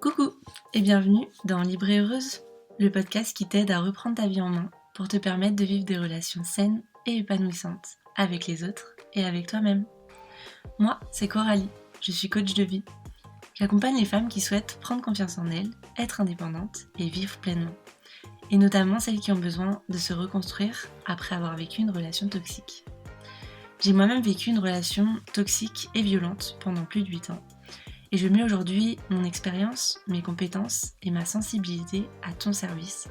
Coucou et bienvenue dans Libre et Heureuse, le podcast qui t'aide à reprendre ta vie en main pour te permettre de vivre des relations saines et épanouissantes avec les autres et avec toi-même. Moi, c'est Coralie, je suis coach de vie. J'accompagne les femmes qui souhaitent prendre confiance en elles, être indépendantes et vivre pleinement. Et notamment celles qui ont besoin de se reconstruire après avoir vécu une relation toxique. J'ai moi-même vécu une relation toxique et violente pendant plus de 8 ans. Et je mets aujourd'hui mon expérience, mes compétences et ma sensibilité à ton service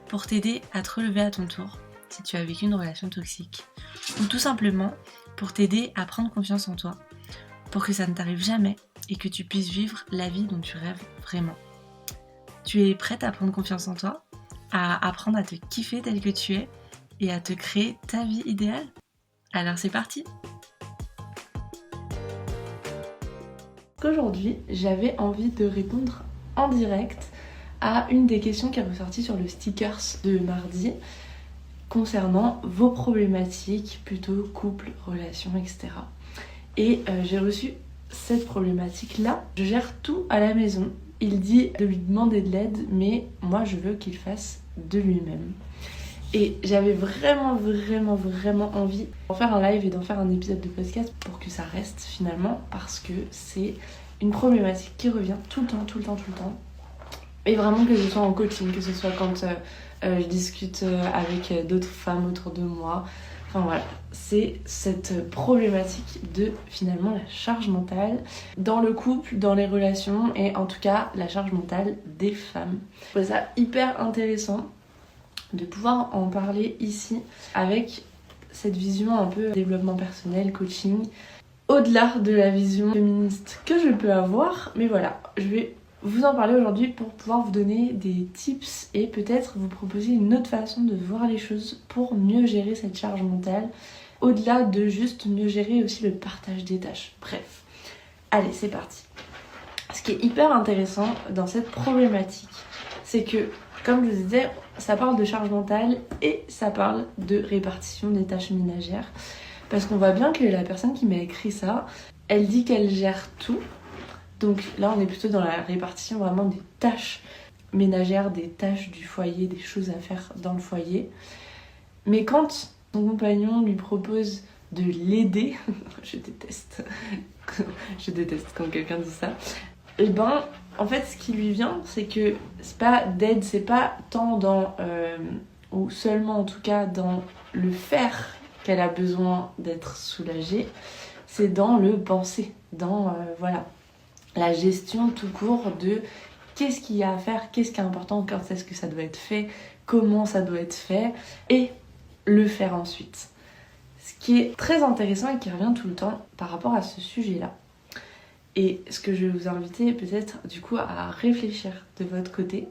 pour t'aider à te relever à ton tour si tu as vécu une relation toxique. Ou tout simplement pour t'aider à prendre confiance en toi, pour que ça ne t'arrive jamais et que tu puisses vivre la vie dont tu rêves vraiment. Tu es prête à prendre confiance en toi, à apprendre à te kiffer tel que tu es et à te créer ta vie idéale? Alors c'est parti! Aujourd'hui, j'avais envie de répondre en direct à une des questions qui est ressortie sur le stickers de mardi concernant vos problématiques, plutôt couple, relation, etc. Et j'ai reçu cette problématique-là. Je gère tout à la maison. Il dit de lui demander de l'aide, mais moi je veux qu'il fasse de lui-même. Et j'avais vraiment envie d'en faire un live et d'en faire un épisode de podcast pour que ça reste finalement, parce que c'est une problématique qui revient tout le temps. Et vraiment, que ce soit en coaching, que ce soit quand je discute avec d'autres femmes autour de moi. Enfin voilà, c'est cette problématique de finalement la charge mentale dans le couple, dans les relations et en tout cas la charge mentale des femmes. Je trouvais ça hyper intéressant de pouvoir en parler ici avec cette vision un peu développement personnel, coaching, au-delà de la vision féministe que je peux avoir. Mais voilà, je vais vous en parler aujourd'hui pour pouvoir vous donner des tips et peut-être vous proposer une autre façon de voir les choses pour mieux gérer cette charge mentale, au-delà de juste mieux gérer aussi le partage des tâches. Bref, allez, c'est parti. Ce qui est hyper intéressant dans cette problématique, c'est que, comme je vous disais, ça parle de charge mentale et ça parle de répartition des tâches ménagères. Parce qu'on voit bien que la personne qui m'a écrit ça, elle dit qu'elle gère tout. Donc là, on est plutôt dans la répartition vraiment des tâches ménagères, des tâches du foyer, des choses à faire dans le foyer. Mais quand son compagnon lui propose de l'aider, je déteste quand quelqu'un dit ça, et ben en fait ce qui lui vient, c'est que c'est pas d'aide, c'est pas tant dans ou seulement en tout cas dans le faire qu'elle a besoin d'être soulagée, c'est dans le penser, dans voilà, la gestion tout court de qu'est-ce qu'il y a à faire, qu'est-ce qui est important, quand est-ce que ça doit être fait, comment ça doit être fait, et le faire ensuite. Ce qui est très intéressant et qui revient tout le temps par rapport à ce sujet-là. Et ce que je vais vous inviter peut-être du coup à réfléchir de votre côté,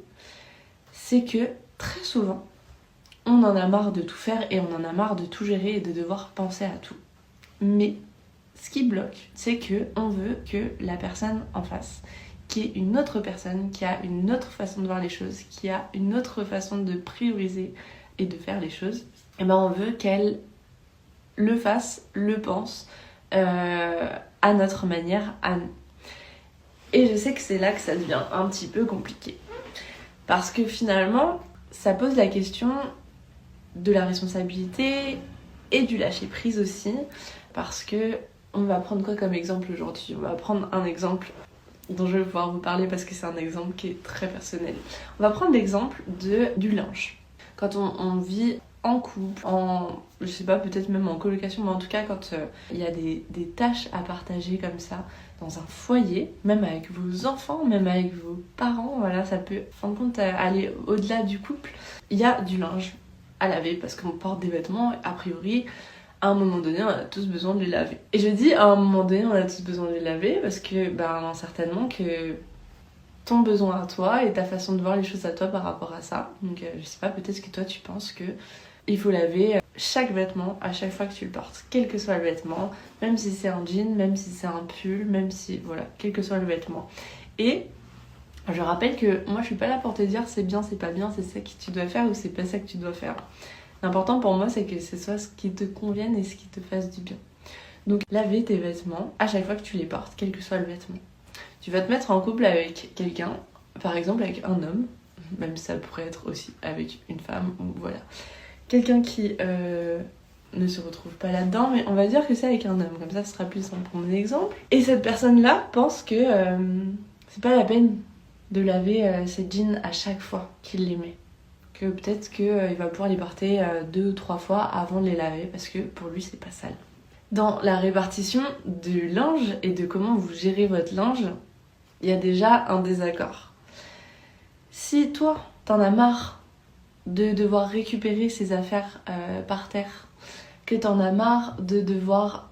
c'est que très souvent, on en a marre de tout faire et on en a marre de tout gérer et de devoir penser à tout. Mais ce qui bloque, c'est que on veut que la personne en face, qui est une autre personne, qui a une autre façon de voir les choses, qui a une autre façon de prioriser et de faire les choses, et ben on veut qu'elle le fasse, le pense, à notre manière, à nous. Et je sais que c'est là que ça devient un petit peu compliqué. Parce que finalement, ça pose la question de la responsabilité et du lâcher prise aussi. Parce que on va prendre quoi comme exemple aujourd'hui ? On va prendre un exemple dont je vais pouvoir vous parler parce que c'est un exemple qui est très personnel. On va prendre l'exemple du linge. Quand on vit en couple, je sais pas, peut-être même en colocation, mais en tout cas quand il y a des tâches à partager comme ça dans un foyer, même avec vos enfants, même avec vos parents, voilà, ça peut en fin de compte aller au-delà du couple. Il y a du linge à laver parce qu'on porte des vêtements, a priori à un moment donné on a tous besoin de les laver. Et je dis à un moment donné on a tous besoin de les laver parce que certainement que ton besoin à toi et ta façon de voir les choses à toi par rapport à ça. Donc je sais pas, peut-être que toi tu penses que il faut laver chaque vêtement à chaque fois que tu le portes, quel que soit le vêtement, même si c'est un jean, même si c'est un pull, même si, voilà, quel que soit le vêtement. Et je rappelle que moi je suis pas là pour te dire c'est bien, c'est pas bien, c'est ça que tu dois faire ou c'est pas ça que tu dois faire. L'important pour moi c'est que ce soit ce qui te convienne et ce qui te fasse du bien. Donc laver tes vêtements à chaque fois que tu les portes, quel que soit le vêtement. Tu vas te mettre en couple avec quelqu'un, par exemple avec un homme, même ça pourrait être aussi avec une femme, ou voilà. Quelqu'un qui ne se retrouve pas là-dedans, mais on va dire que c'est avec un homme, comme ça ce sera plus simple pour mon exemple. Et cette personne-là pense que c'est pas la peine de laver ses jeans à chaque fois qu'il les met. Que peut-être qu'il va pouvoir les porter 2 ou 3 fois avant de les laver, parce que pour lui c'est pas sale. Dans la répartition du linge et de comment vous gérez votre linge, il y a déjà un désaccord. Si toi, t'en as marre de devoir récupérer ses affaires par terre, que t'en as marre de devoir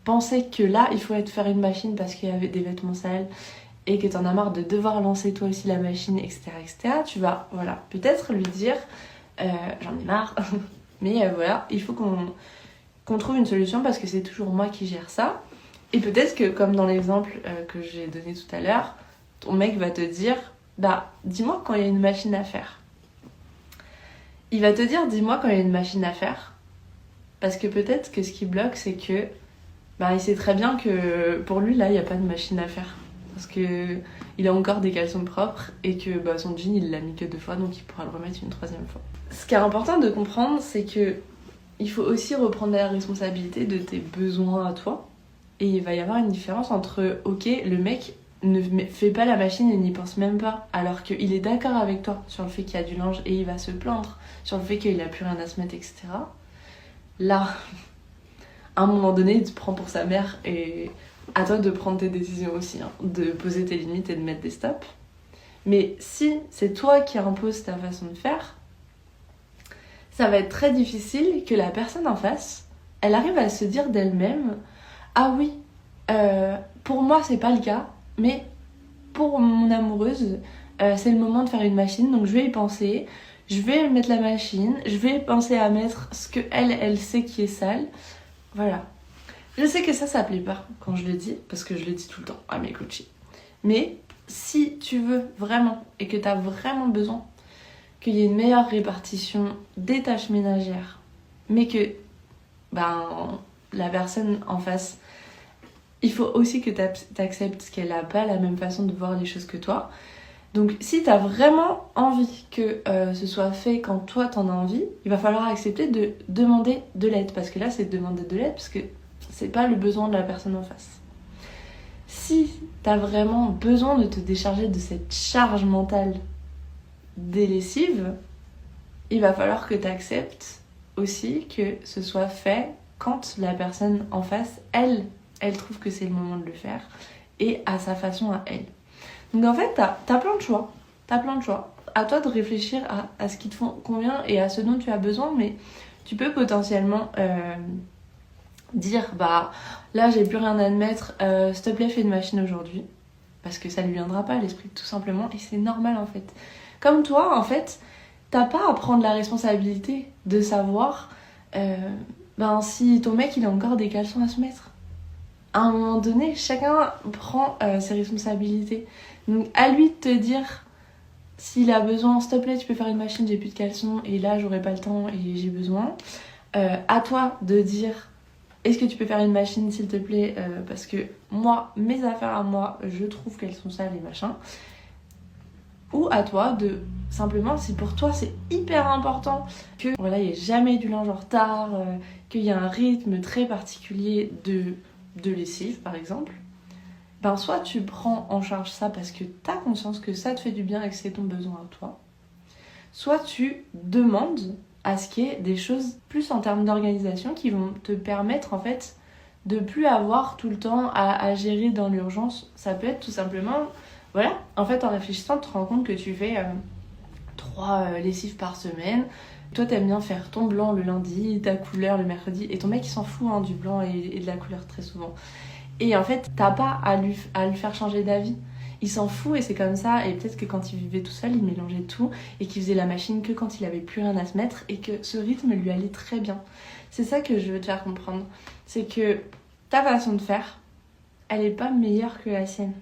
penser que là, il faut faire une machine parce qu'il y avait des vêtements sales, et que t'en as marre de devoir lancer toi aussi la machine, etc., tu vas, voilà, peut-être lui dire j'en ai marre, mais voilà, il faut qu'on trouve une solution parce que c'est toujours moi qui gère ça. Et peut-être que, comme dans l'exemple que j'ai donné tout à l'heure, ton mec va te dire bah, dis-moi quand il y a une machine à faire. Il va te dire dis-moi quand il y a une machine à faire, parce que peut-être que ce qui bloque, c'est que bah, il sait très bien que pour lui, là, il n'y a pas de machine à faire. Parce que il a encore des caleçons propres et que bah, son jean, il l'a mis que 2 fois, donc il pourra le remettre une 3e fois. Ce qui est important de comprendre, c'est que il faut aussi reprendre la responsabilité de tes besoins à toi. Et il va y avoir une différence entre, ok, le mec ne fait pas la machine et n'y pense même pas, alors qu'il est d'accord avec toi sur le fait qu'il y a du linge et il va se plaindre sur le fait qu'il n'a plus rien à se mettre, etc. Là, à un moment donné, il te prend pour sa mère et à toi de prendre tes décisions aussi, hein, de poser tes limites et de mettre des stops. Mais si c'est toi qui imposes ta façon de faire, ça va être très difficile que la personne en face, elle arrive à se dire d'elle-même « Ah oui, pour moi c'est pas le cas, mais pour mon amoureuse, c'est le moment de faire une machine, donc je vais y penser, je vais mettre la machine, je vais penser à mettre ce que elle sait qui est sale. » Voilà. Je sais que ça plaît pas quand je le dis, parce que je le dis tout le temps à mes coachés. Mais si tu veux vraiment, et que tu as vraiment besoin qu'il y ait une meilleure répartition des tâches ménagères, mais que la personne en face, il faut aussi que tu acceptes qu'elle n'a pas la même façon de voir les choses que toi. Donc si tu as vraiment envie que ce soit fait quand toi t'en as envie, il va falloir accepter de demander de l'aide, parce que là c'est de demander de l'aide parce que c'est pas le besoin de la personne en face. Si t'as vraiment besoin de te décharger de cette charge mentale des lessives, il va falloir que tu acceptes aussi que ce soit fait quand la personne en face, elle trouve que c'est le moment de le faire et à sa façon à elle. Donc en fait, t'as plein de choix. T'as plein de choix. À toi de réfléchir à ce qui te convient et à ce dont tu as besoin, mais tu peux potentiellement dire bah là j'ai plus rien à admettre, s'il te plaît fais une machine aujourd'hui, parce que ça lui viendra pas à l'esprit tout simplement, et c'est normal en fait. Comme toi en fait, t'as pas à prendre la responsabilité de savoir si ton mec il a encore des caleçons à se mettre. À un moment donné, chacun prend ses responsabilités. Donc à lui de te dire s'il a besoin, s'il te plaît tu peux faire une machine, j'ai plus de caleçons et là j'aurai pas le temps et j'ai besoin. À toi de dire est-ce que tu peux faire une machine s'il te plaît, parce que moi, mes affaires à moi, je trouve qu'elles sont sales et machin. Ou à toi de simplement, si pour toi c'est hyper important que voilà, il n'y ait jamais du linge en retard, qu'il y a un rythme très particulier de lessive par exemple, soit tu prends en charge ça parce que tu as conscience que ça te fait du bien et que c'est ton besoin à toi, soit tu demandes à ce qu'il y ait des choses plus en termes d'organisation qui vont te permettre en fait de plus avoir tout le temps à gérer dans l'urgence. Ça peut être tout simplement, voilà, en fait en réfléchissant tu te rends compte que tu fais 3 lessives par semaine. Toi t'aimes bien faire ton blanc le lundi, ta couleur le mercredi, et ton mec il s'en fout du blanc et de la couleur très souvent. Et en fait t'as pas à le faire changer d'avis. Il s'en fout et c'est comme ça, et peut-être que quand il vivait tout seul, il mélangeait tout et qu'il faisait la machine que quand il avait plus rien à se mettre et que ce rythme lui allait très bien. C'est ça que je veux te faire comprendre. C'est que ta façon de faire, elle est pas meilleure que la sienne.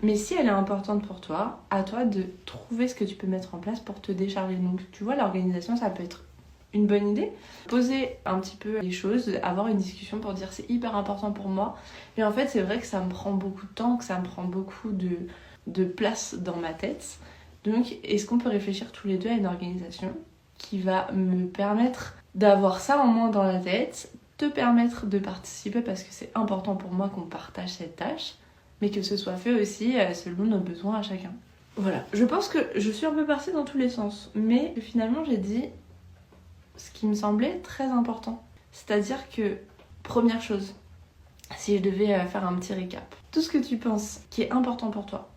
Mais si elle est importante pour toi, à toi de trouver ce que tu peux mettre en place pour te décharger. Donc tu vois, l'organisation, ça peut être une bonne idée. Poser un petit peu les choses, avoir une discussion pour dire c'est hyper important pour moi. Mais en fait, c'est vrai que ça me prend beaucoup de temps, que ça me prend beaucoup de place dans ma tête. Donc, est-ce qu'on peut réfléchir tous les deux à une organisation qui va me permettre d'avoir ça en moins dans la tête, te permettre de participer parce que c'est important pour moi qu'on partage cette tâche, mais que ce soit fait aussi selon nos besoins à chacun. Voilà, je pense que je suis un peu partie dans tous les sens, mais finalement j'ai dit ce qui me semblait très important. C'est-à-dire que, première chose, si je devais faire un petit récap, tout ce que tu penses qui est important pour toi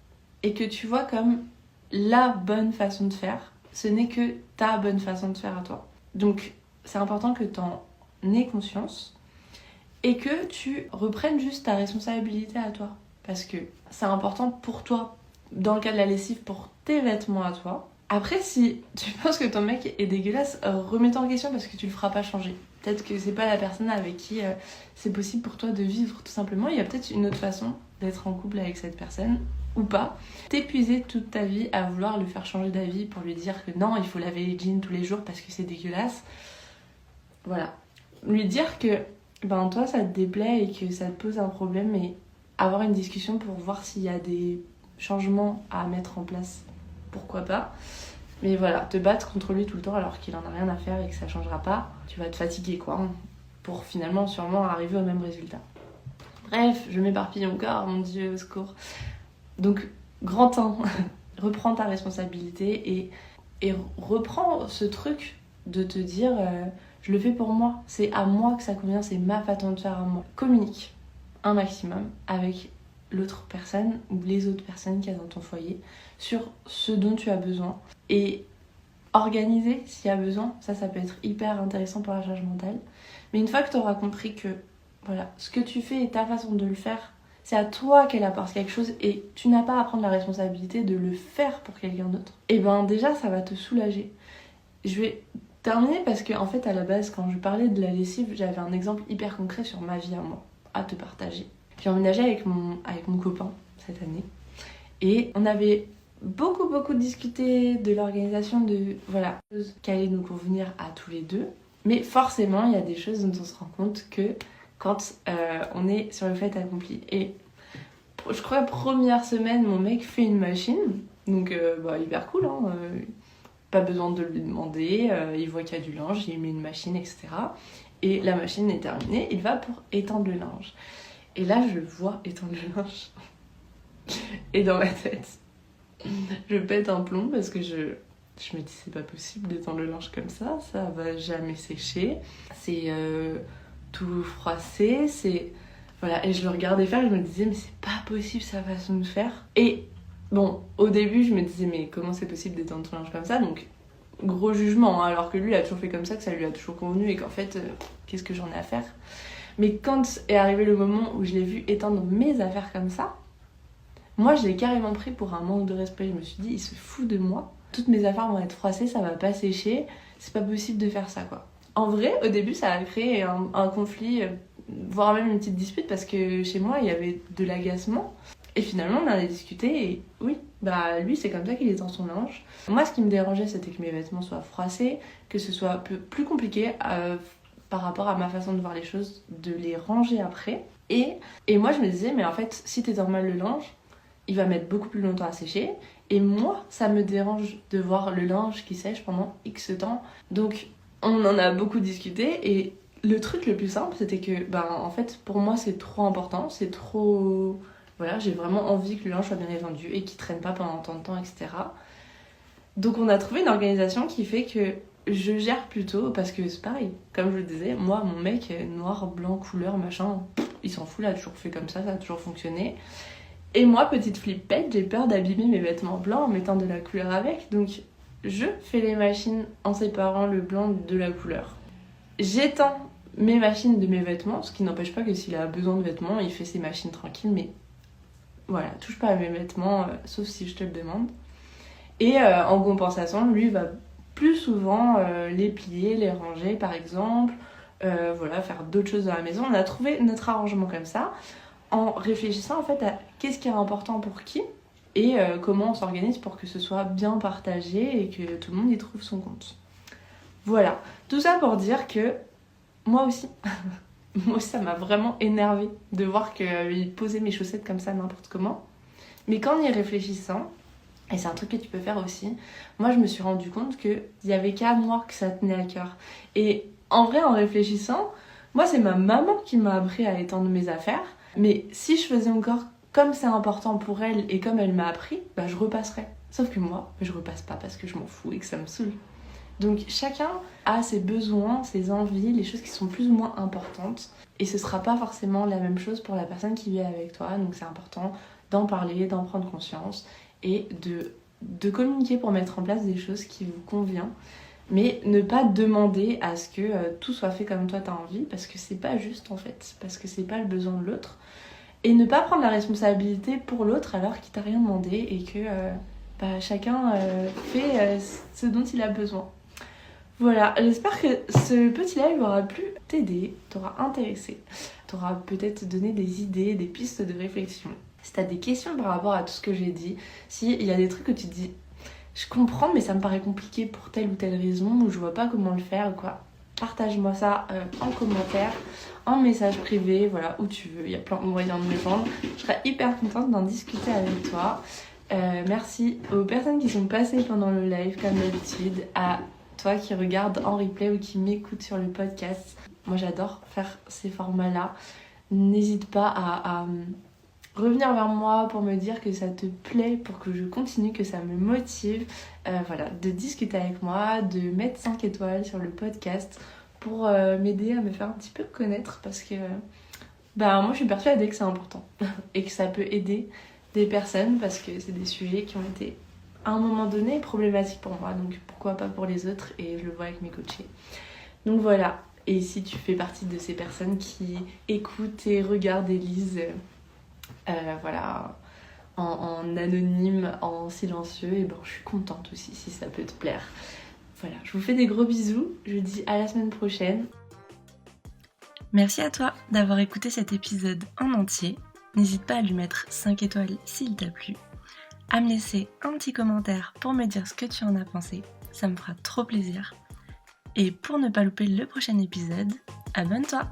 et que tu vois comme la bonne façon de faire, ce n'est que ta bonne façon de faire à toi. Donc c'est important que tu en aies conscience et que tu reprennes juste ta responsabilité à toi. Parce que c'est important pour toi, dans le cas de la lessive, pour tes vêtements à toi. Après, si tu penses que ton mec est dégueulasse, remets-toi en question parce que tu le feras pas changer. Peut-être que c'est pas la personne avec qui c'est possible pour toi de vivre tout simplement. Il y a peut-être une autre façon d'être en couple avec cette personne ou pas. T'épuiser toute ta vie à vouloir le faire changer d'avis pour lui dire que non, il faut laver les jeans tous les jours parce que c'est dégueulasse. Voilà. Lui dire que toi ça te déplaît et que ça te pose un problème et avoir une discussion pour voir s'il y a des changements à mettre en place. Pourquoi pas. Mais voilà, te battre contre lui tout le temps alors qu'il en a rien à faire et que ça changera pas, tu vas te fatiguer quoi, pour finalement sûrement arriver au même résultat. Bref, je m'éparpille encore, mon Dieu, au secours. Donc, grand temps, reprends ta responsabilité et reprends ce truc de te dire je le fais pour moi, c'est à moi que ça convient, c'est ma façon de faire à moi. Communique un maximum avec l'autre personne ou les autres personnes qu'il y a dans ton foyer sur ce dont tu as besoin et organiser s'il y a besoin. Ça peut être hyper intéressant pour la charge mentale. Mais une fois que tu auras compris que voilà, ce que tu fais et ta façon de le faire, c'est à toi qu'elle apporte quelque chose et tu n'as pas à prendre la responsabilité de le faire pour quelqu'un d'autre, et déjà ça va te soulager. Je vais terminer parce que en fait à la base quand je parlais de la lessive, j'avais un exemple hyper concret sur ma vie à moi à te partager. J'ai emménagé avec mon copain cette année et on avait beaucoup discuté de l'organisation de choses qui allaient nous convenir à tous les deux. Mais forcément, il y a des choses dont on se rend compte que quand on est sur le fait accompli. Et je crois première semaine, mon mec fait une machine. Donc hyper cool, hein. Pas besoin de lui demander. Il voit qu'il y a du linge, il met une machine, etc. Et la machine est terminée, il va pour étendre le linge. Et là, je le vois étendre le linge. Et dans ma tête, je pète un plomb parce que je me dis c'est pas possible d'étendre le linge comme ça va jamais sécher. C'est tout froissé, c'est... Voilà, et je le regardais faire et je me disais mais c'est pas possible sa façon de faire. Et bon, au début je me disais mais comment c'est possible d'étendre ton linge comme ça, donc gros jugement, hein, alors que lui il a toujours fait comme ça, que ça lui a toujours convenu et qu'en fait qu'est-ce que j'en ai à faire. Mais quand est arrivé le moment où je l'ai vu étendre mes affaires comme ça, moi je l'ai carrément pris pour un manque de respect. Je me suis dit il se fout de moi, toutes mes affaires vont être froissées, ça va pas sécher, c'est pas possible de faire ça quoi. En vrai au début ça a créé un conflit, voire même une petite dispute parce que chez moi il y avait de l'agacement. Et finalement on en a discuté et oui, lui c'est comme ça qu'il étend son linge. Moi ce qui me dérangeait c'était que mes vêtements soient froissés, que ce soit plus compliqué par rapport à ma façon de voir les choses, de les ranger après. Et moi je me disais mais en fait si t'étends mal le linge, il va mettre beaucoup plus longtemps à sécher. Et moi ça me dérange de voir le linge qui sèche pendant X temps. Donc on en a beaucoup discuté et le truc le plus simple c'était que en fait pour moi c'est trop important, c'est trop... Voilà, j'ai vraiment envie que le linge soit bien étendu et qu'il traîne pas pendant tant de temps, etc. Donc on a trouvé une organisation qui fait que je gère plutôt, parce que c'est pareil, comme je le disais, moi mon mec noir, blanc, couleur, machin, il s'en fout, il a toujours fait comme ça a toujours fonctionné. Et moi, petite flippette, j'ai peur d'abîmer mes vêtements blancs en mettant de la couleur avec, donc je fais les machines en séparant le blanc de la couleur. J'étends mes machines de mes vêtements, ce qui n'empêche pas que s'il a besoin de vêtements, il fait ses machines tranquilles, mais voilà, touche pas à mes vêtements, sauf si je te le demande. Et en compensation, lui va plus souvent les plier, les ranger par exemple, faire d'autres choses dans la maison. On a trouvé notre arrangement comme ça, en réfléchissant en fait à qu'est-ce qui est important pour qui et comment on s'organise pour que ce soit bien partagé et que tout le monde y trouve son compte. Voilà, tout ça pour dire que moi aussi, moi ça m'a vraiment énervée de voir qu'il posait mes chaussettes comme ça n'importe comment. Mais qu'en y réfléchissant, et c'est un truc que tu peux faire aussi, moi je me suis rendu compte qu'il n'y avait qu'à moi que ça tenait à cœur. Et en vrai, en réfléchissant, moi c'est ma maman qui m'a appris à étendre mes affaires. Mais si je faisais encore comme c'est important pour elle et comme elle m'a appris, bah je repasserais. Sauf que moi, je repasse pas parce que je m'en fous et que ça me saoule. Donc chacun a ses besoins, ses envies, les choses qui sont plus ou moins importantes. Et ce sera pas forcément la même chose pour la personne qui vit avec toi. Donc c'est important d'en parler, d'en prendre conscience et de communiquer pour mettre en place des choses qui vous conviennent. Mais ne pas demander à ce que tout soit fait comme toi t'as envie, parce que c'est pas juste en fait, parce que c'est pas le besoin de l'autre. Et ne pas prendre la responsabilité pour l'autre alors qu'il t'a rien demandé et que chacun fait ce dont il a besoin. Voilà, j'espère que ce petit live aura pu t'aider, t'aura intéressé, t'aura peut-être donné des idées, des pistes de réflexion. Si t'as des questions par rapport à tout ce que j'ai dit, s'il y a des trucs que tu te dis je comprends mais ça me paraît compliqué pour telle ou telle raison ou je vois pas comment le faire ou quoi, partage-moi ça en commentaire, en message privé, voilà, où tu veux, il y a plein de moyens de me joindre. Je serais hyper contente d'en discuter avec toi. Merci aux personnes qui sont passées pendant le live comme d'habitude, à toi qui regarde en replay ou qui m'écoute sur le podcast. Moi j'adore faire ces formats-là. N'hésite pas à revenir vers moi pour me dire que ça te plaît, pour que je continue, que ça me motive. Voilà, de discuter avec moi, de mettre 5 étoiles sur le podcast pour m'aider à me faire un petit peu connaître parce que moi je suis persuadée que c'est important et que ça peut aider des personnes parce que c'est des sujets qui ont été à un moment donné problématiques pour moi, donc pourquoi pas pour les autres, et je le vois avec mes coachés. Donc voilà, et si tu fais partie de ces personnes qui écoutent et regardent et lisent voilà, en anonyme, en silencieux, et je suis contente aussi si ça peut te plaire. Voilà, je vous fais des gros bisous, je vous dis à la semaine prochaine. Merci à toi d'avoir écouté cet épisode en entier. N'hésite pas à lui mettre 5 étoiles s'il t'a plu, à me laisser un petit commentaire pour me dire ce que tu en as pensé, ça me fera trop plaisir. Et pour ne pas louper le prochain épisode, abonne-toi!